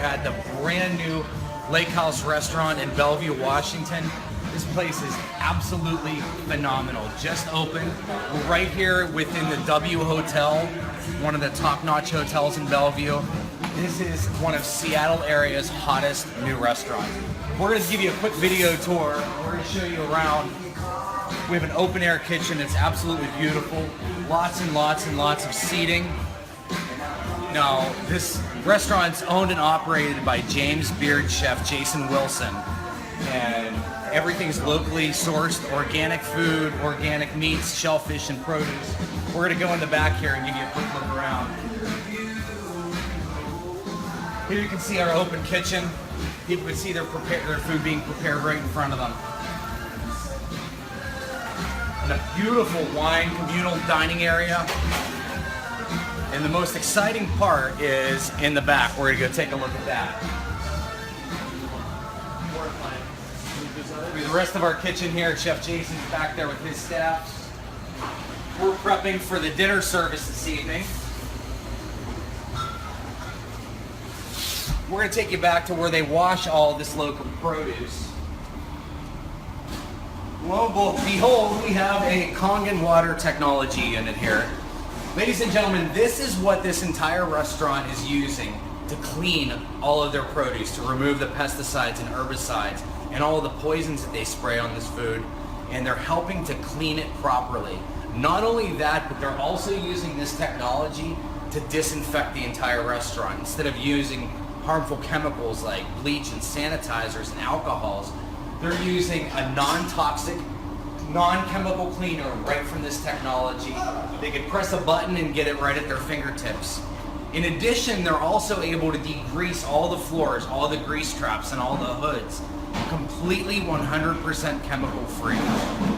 at the brand new Lake House restaurant in Bellevue, Washington. This place is absolutely phenomenal. Just opened. We're right here within the W Hotel, one of the top-notch hotels in Bellevue. This is one of Seattle area's hottest new restaurants. We're going to give you a quick video tour. We're going to show you around. We have an open air kitchen. It's absolutely beautiful. Lots and lots and lots of seating. Now, this restaurant's owned and operated by James Beard chef Jason Wilson. And everything's locally sourced, organic food, organic meats, shellfish, and produce. We're going to go in the back here and give you a quick look around. Here you can see our open kitchen. People can see their food being prepared right in front of them. And a beautiful wine communal dining area. And the most exciting part is in the back. We're going to go take a look at that. The rest of our kitchen here, Chef Jason's back there with his staff. We're prepping for the dinner service this evening. We're going to take you back to where they wash all of this local produce. Lo and behold, we have a Kengan water technology unit here. Ladies and gentlemen, this is what this entire restaurant is using to clean all of their produce, to remove the pesticides and herbicides and all of the poisons that they spray on this food, and they're helping to clean it properly. Not only that, but they're also using this technology to disinfect the entire restaurant. Instead of using harmful chemicals like bleach and sanitizers and alcohols, they're using a non-toxic, non-chemical cleaner right from this technology. They can press a button and get it right at their fingertips. In addition, they're also able to degrease all the floors, all the grease traps, and all the hoods. Completely 100% chemical free.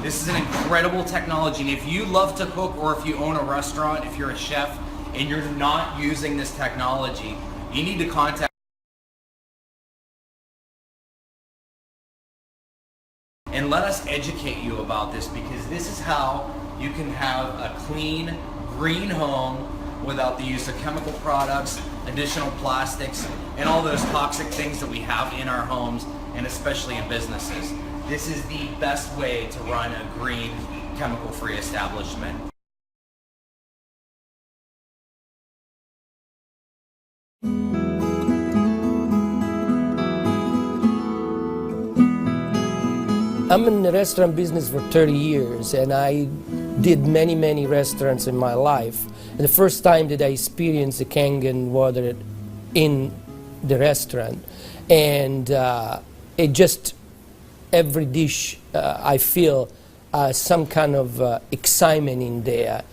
This is an incredible technology, and if you love to cook or if you own a restaurant, if you're a chef and you're not using this technology, you need to contact and let us educate you about this, because this is how you can have a clean, green home without the use of chemical products, additional plastics, and all those toxic things that we have in our homes and especially in businesses. This is the best way to run a green, chemical-free establishment. I'm in the restaurant business for 30 years, and I did many restaurants in my life. And the first time that I experienced the Kengan water in the restaurant, and it just, every dish I feel some kind of excitement in there.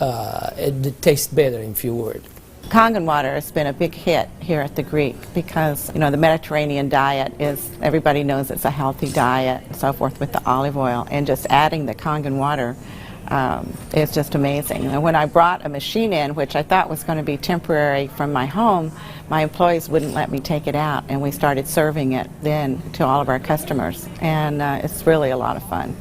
It tastes better, in few words. Kengan water has been a big hit here at the Greek because, you know, the Mediterranean diet is, everybody knows it's a healthy diet and so forth with the olive oil, and just adding the Kengan water is just amazing. And when I brought a machine in, which I thought was going to be temporary from my home, my employees wouldn't let me take it out, and we started serving it then to all of our customers, and it's really a lot of fun.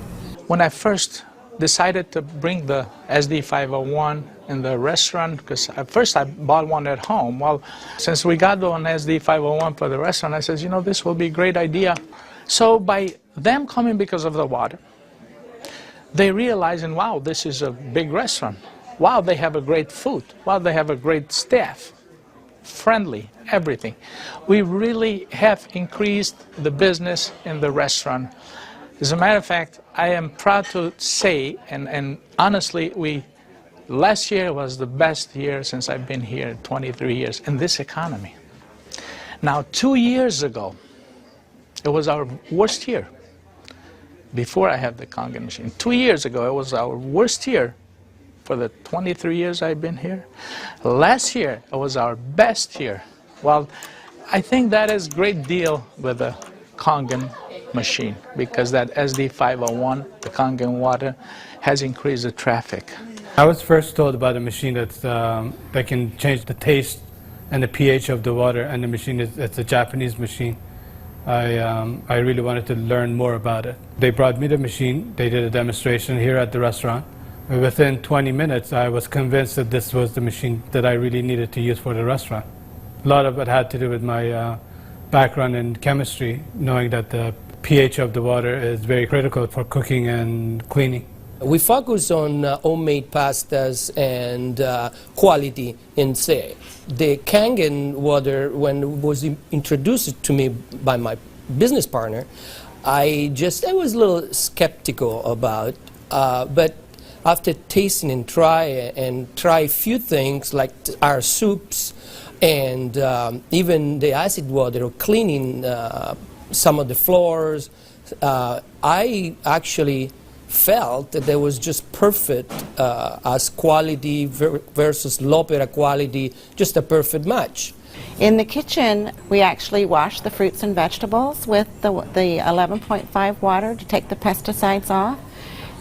When I first decided to bring the SD501 in the restaurant, because at first I bought one at home. Well, since we got one SD501 for the restaurant, I said, you know, this will be a great idea. So by them coming because of the water, they realizing, wow, this is a big restaurant. Wow, they have a great food. Wow, they have a great staff. Friendly, everything. We really have increased the business in the restaurant. As a matter of fact, I am proud to say, and honestly, last year was the best year since I've been here, 23 years, in this economy. Now, 2 years ago, it was our worst year, before I had the Kengan machine. 2 years ago, it was our worst year for the 23 years I've been here. Last year, it was our best year. Well, I think that is a great deal with the Kengan machine, because that SD501, the Kengan water, has increased the traffic. I was first told about a machine that can change the taste and the pH of the water, and the machine it's a Japanese machine. I really wanted to learn more about it. They brought me the machine, they did a demonstration here at the restaurant. Within 20 minutes I was convinced that this was the machine that I really needed to use for the restaurant. A lot of it had to do with my background in chemistry, knowing that the pH of the water is very critical for cooking and cleaning. We focus on homemade pastas and quality in say. The Kengan water, when it was introduced to me by my business partner, I was a little skeptical about, but after tasting and try a few things like our soups and even the acid water or cleaning some of the floors, I actually felt that there was just perfect as quality versus low-opera quality, just a perfect match. In the kitchen, we actually wash the fruits and vegetables with the 11.5 water to take the pesticides off.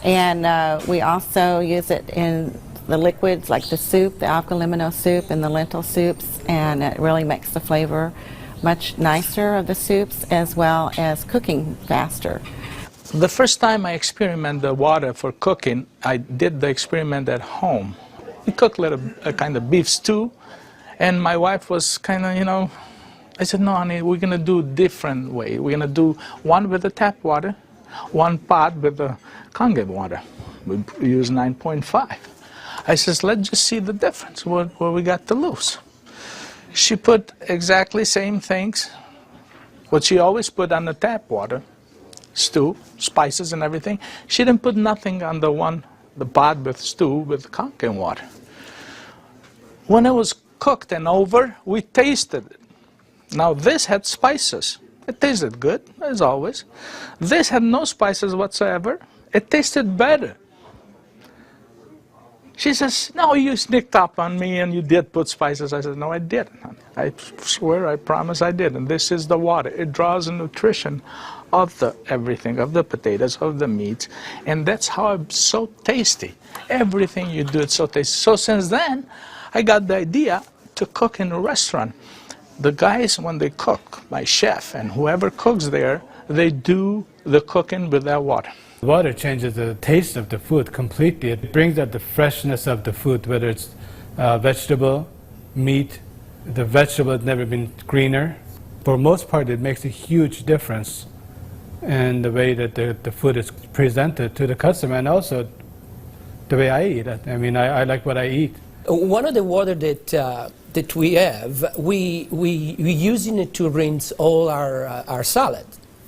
And we also use it in the liquids like the soup, the alkalimino soup and the lentil soups, and it really makes the flavor much nicer of the soups as well as cooking faster. The first time I experimented the water for cooking, I did the experiment at home. We cooked a kind of beef stew, and my wife was kind of, I said, no, honey, we're going to do a different way. We're going to do one with the tap water, one pot with the Kengan water. We use 9.5. I says, let's just see the difference, what we got to lose. She put exactly same things, what she always put on the tap water, stew, spices and everything. She didn't put nothing on the pot with stew with Kengan water. When it was cooked and over, we tasted it. Now this had spices. It tasted good, as always. This had no spices whatsoever. It tasted better. She says, no, you sneaked up on me and you did put spices. I said, no, I didn't, honey. I swear, I promise I did. And this is the water. It draws the nutrition of the everything, of the potatoes, of the meats. And that's how it's so tasty. Everything you do, it's so tasty. So since then, I got the idea to cook in a restaurant. The guys, when they cook, my chef and whoever cooks there, they do the cooking with that water. Water changes the taste of the food completely. It brings out the freshness of the food, whether it's vegetable, meat. The vegetable has never been greener. For most part, it makes a huge difference in the way that the food is presented to the customer, and also the way I eat it. I mean, I like what I eat. One of the water that we have, we using it to rinse all our salad.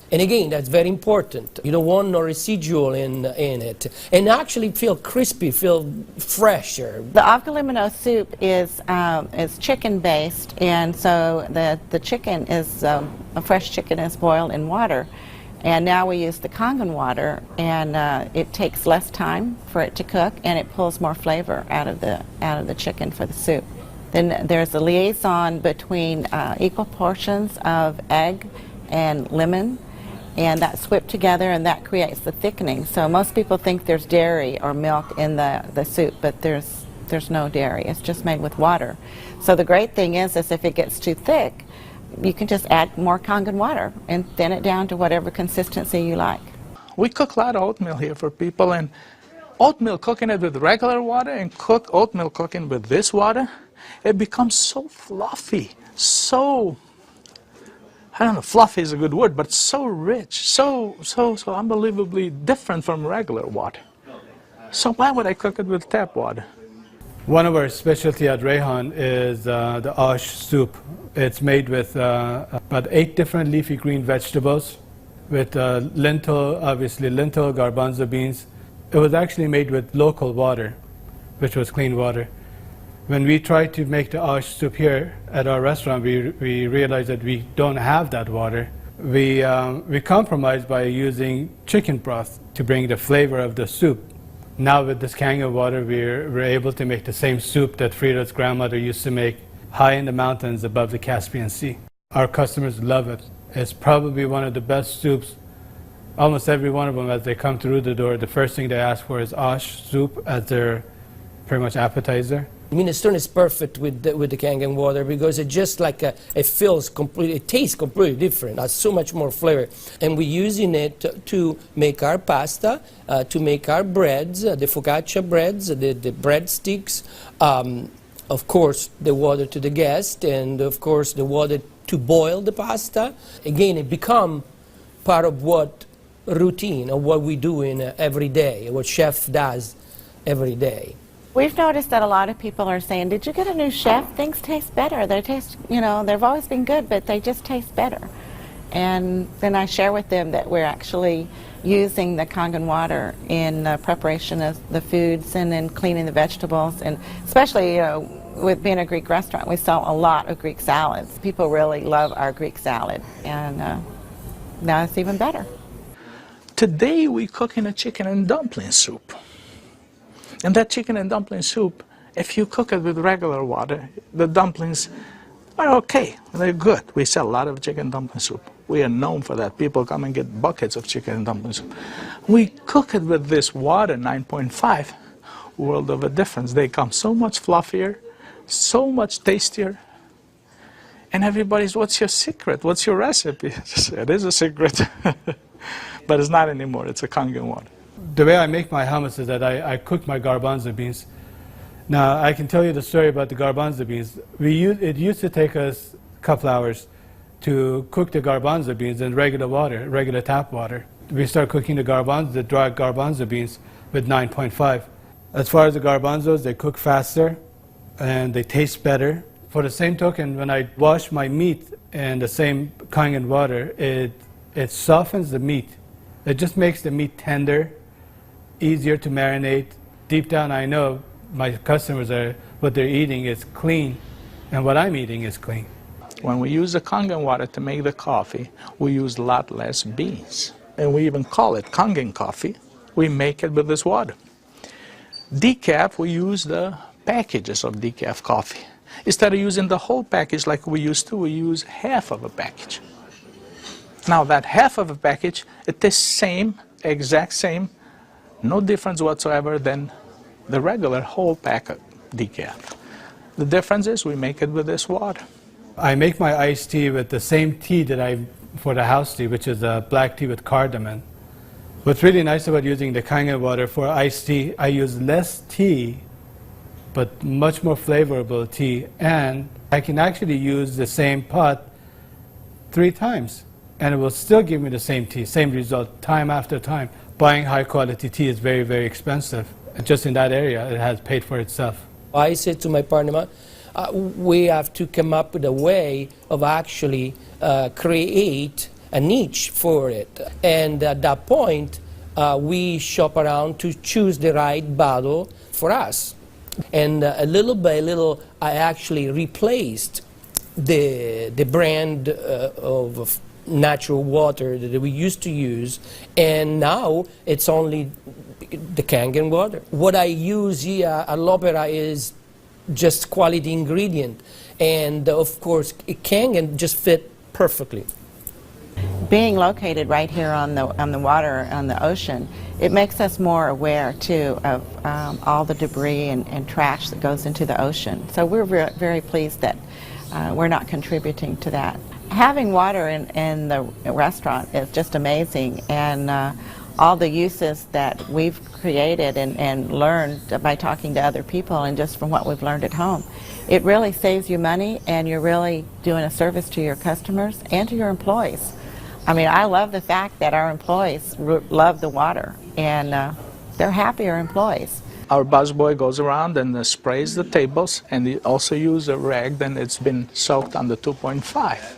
And again, that's very important. You don't want no residual in it. And actually feel crispy, feel fresher. The alkalimino soup is chicken-based, and so the chicken is, a fresh chicken is boiled in water. And now we use the Kengan water, and it takes less time for it to cook, and it pulls more flavor out of the chicken for the soup. Then there's a liaison between equal portions of egg and lemon, and that's whipped together, and that creates the thickening. So most people think there's dairy or milk in the soup, but there's no dairy. It's just made with water. So the great thing is if it gets too thick, you can just add more Kengan water and thin it down to whatever consistency you like. We cook a lot of oatmeal here for people, and oatmeal cooking it with regular water and oatmeal cooking with this water, it becomes so fluffy, so, I don't know, fluffy is a good word, but so rich, so unbelievably different from regular water. So why would I cook it with tap water? One of our specialty at Rehan is the ash soup. It's made with about 8 different leafy green vegetables, with lentil, obviously lentil, garbanzo beans. It was actually made with local water, which was clean water. When we tried to make the ash soup here at our restaurant, we realized that we don't have that water. We compromised by using chicken broth to bring the flavor of the soup. Now with this Kengan water, we're able to make the same soup that Frida's grandmother used to make high in the mountains above the Caspian Sea. Our customers love it. It's probably one of the best soups. Almost every one of them, as they come through the door, the first thing they ask for is ash soup as their pretty much appetizer. Minestrone is perfect with the Kengan water because it just like it feels completely, it tastes completely different. It has so much more flavor, and we're using it to make our pasta, to make our breads, the focaccia breads, the breadsticks. of course, the water to the guest, and of course, the water to boil the pasta. Again, it become part of what routine of what we do in every day, what chef does every day. We've noticed that a lot of people are saying, did you get a new chef? Things taste better. They taste, you know, they've always been good, but they just taste better. And then I share with them that we're actually using the Kengan water in preparation of the foods and in cleaning the vegetables. And especially, you know, with being a Greek restaurant, we sell a lot of Greek salads. People really love our Greek salad, and now it's even better. Today we're cooking a chicken and dumpling soup. And that chicken and dumpling soup, if you cook it with regular water, the dumplings are okay. They're good. We sell a lot of chicken dumpling soup. We are known for that. People come and get buckets of chicken and dumpling soup. We cook it with this water, 9.5, world of a difference. They come so much fluffier, so much tastier. And everybody's, what's your secret? What's your recipe? It is a secret. But it's not anymore. It's a Kengan water. The way I make my hummus is that I cook my garbanzo beans. Now, I can tell you the story about the garbanzo beans. It used to take us a couple hours to cook the garbanzo beans in regular water, regular tap water. We start cooking the dry garbanzo beans with 9.5. As far as the garbanzos, they cook faster and they taste better. For the same token, when I wash my meat in the same Kengan water, it softens the meat. It just makes the meat tender, easier to marinate. Deep down, I know my customers what they're eating is clean, and what I'm eating is clean. When we use the Kengan water to make the coffee, we use a lot less beans. And we even call it Kengan coffee. We make it with this water. Decaf, we use the packages of decaf coffee. Instead of using the whole package like we used to, we use half of a package. Now that half of a package, it is same, exact same, no difference whatsoever than the regular whole pack of decaf. The difference is we make it with this water. I make my iced tea with the same tea that for the house tea, which is a black tea with cardamom. What's really nice about using the Kengan water for iced tea, I use less tea, but much more flavorful tea, and I can actually use the same pot 3 times, and it will still give me the same tea, same result, time after time. Buying high quality tea is very, very expensive. Just in that area, it has paid for itself. I said to my partner, we have to come up with a way of actually create a niche for it. And at that point, we shop around to choose the right bottle for us. And little by little, I actually replaced the brand of natural water that we used to use, and now it's only the Kengan water. What I use here at L'Opera is just quality ingredient, and of course Kengan just fit perfectly. Being located right here on the water, on the ocean, it makes us more aware too of all the debris and trash that goes into the ocean. So we're very pleased that we're not contributing to that. Having water in the restaurant is just amazing, and all the uses that we've created and learned by talking to other people and just from what we've learned at home, it really saves you money, and you're really doing a service to your customers and to your employees. I mean, I love the fact that our employees love the water, and they're happier employees. Our busboy goes around and sprays the tables, and he also uses a rag, then it's been soaked under 2.5.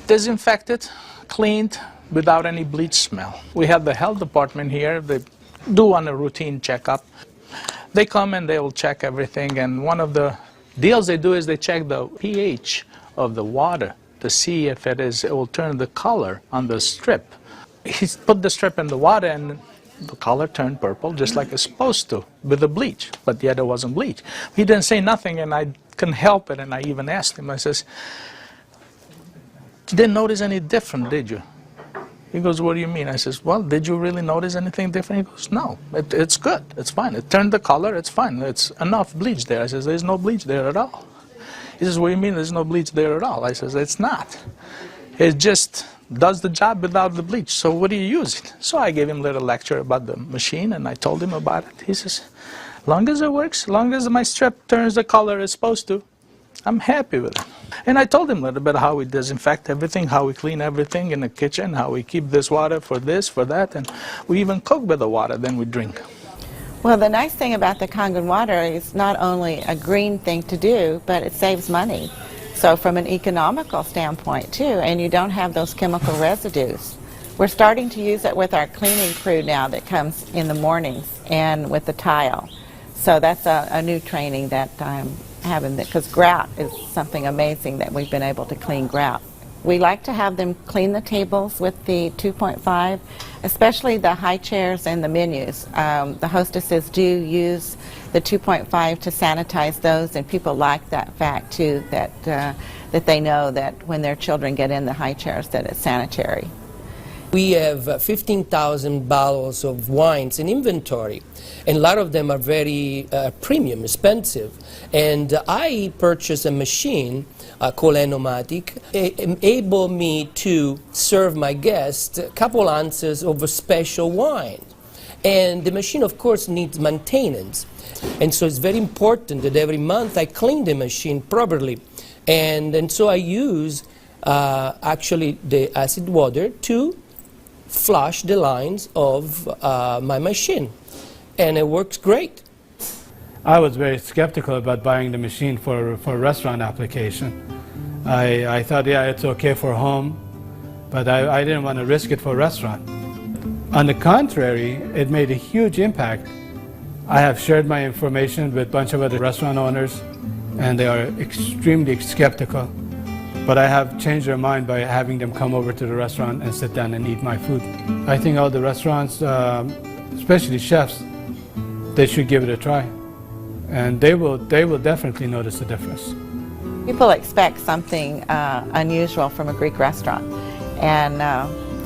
Disinfected, cleaned, without any bleach smell. We have the health department here. They do on a routine checkup. They come and they will check everything, and one of the deals they do is they check the pH of the water to see if it will turn the color on the strip. He put the strip in the water and the color turned purple just like it's supposed to with the bleach, but yet it wasn't bleach. He didn't say nothing, and I couldn't help it, and I even asked him, I says, "You didn't notice any different, did you?" He goes, "What do you mean?" I says, "Well, did you really notice anything different?" He goes, "No, it's good, it's fine. It turned the color, it's fine. It's enough bleach there." I says, "There's no bleach there at all." He says, "What do you mean there's no bleach there at all?" I says, "It's not. It just does the job without the bleach. So what do you use it?" So I gave him a little lecture about the machine, and I told him about it. He says, Long as it works, long as my strip turns the color it's supposed to, I'm happy with it. And I told him a little bit how we disinfect everything, how we clean everything in the kitchen, how we keep this water for this, for that, and we even cook with the water, then we drink. Well, the nice thing about the Kangen water is not only a green thing to do, but it saves money. So from an economical standpoint too, and you don't have those chemical residues. We're starting to use it with our cleaning crew now that comes in the mornings and with the tile. So that's a new training that I'm having, because grout is something amazing that we've been able to clean grout. We like to have them clean the tables with the 2.5, especially the high chairs and the menus. The hostesses do use the 2.5 to sanitize those, and people like that fact too, that they know that when their children get in the high chairs that it's sanitary. We have 15,000 bottles of wines in inventory, and a lot of them are very premium, expensive. And I purchased a machine called Enomatic, able me to serve my guests a couple ounces of a special wine. And the machine, of course, needs maintenance. And so it's very important that every month I clean the machine properly. And so I use actually the acid water to flush the lines of my machine, and it works great. I was very skeptical about buying the machine for restaurant application. I thought, yeah, it's okay for home, but I didn't want to risk it for restaurant. On the contrary, it made a huge impact. I have shared my information with a bunch of other restaurant owners, and they are extremely skeptical. But I have changed their mind by having them come over to the restaurant and sit down and eat my food. I think all the restaurants, especially chefs, they should give it a try. And they will definitely notice the difference. People expect something unusual from a Greek restaurant. And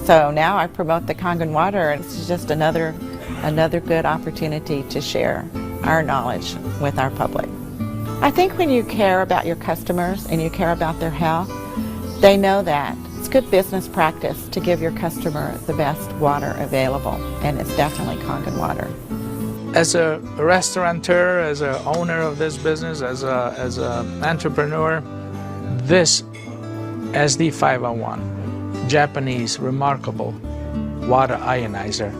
so now I promote the Kangen water, and it's just another good opportunity to share our knowledge with our public. I think when you care about your customers and you care about their health, they know that. It's good business practice to give your customer the best water available, and it's definitely Kangen water. As a restaurateur, as an owner of this business, as an entrepreneur, this SD501, Japanese remarkable water ionizer,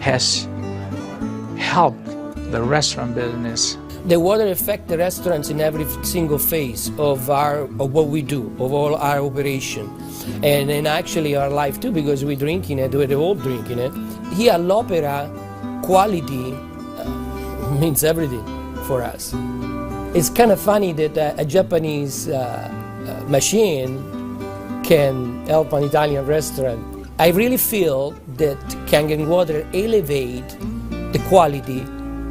has helped the restaurant business. The water affects the restaurants in every single phase of what we do, of all our operation, and actually our life too, because we're drinking it, we're all drinking it. Here at l'Opera, quality means everything for us. It's kind of funny that a Japanese machine can help an Italian restaurant. I really feel that Kangen water elevate the quality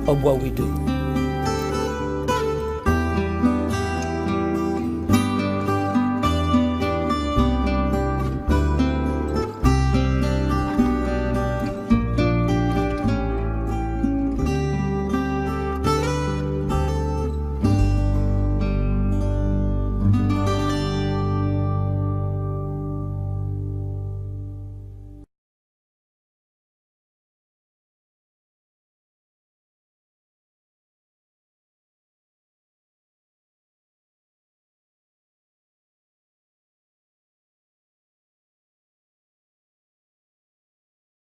of what we do.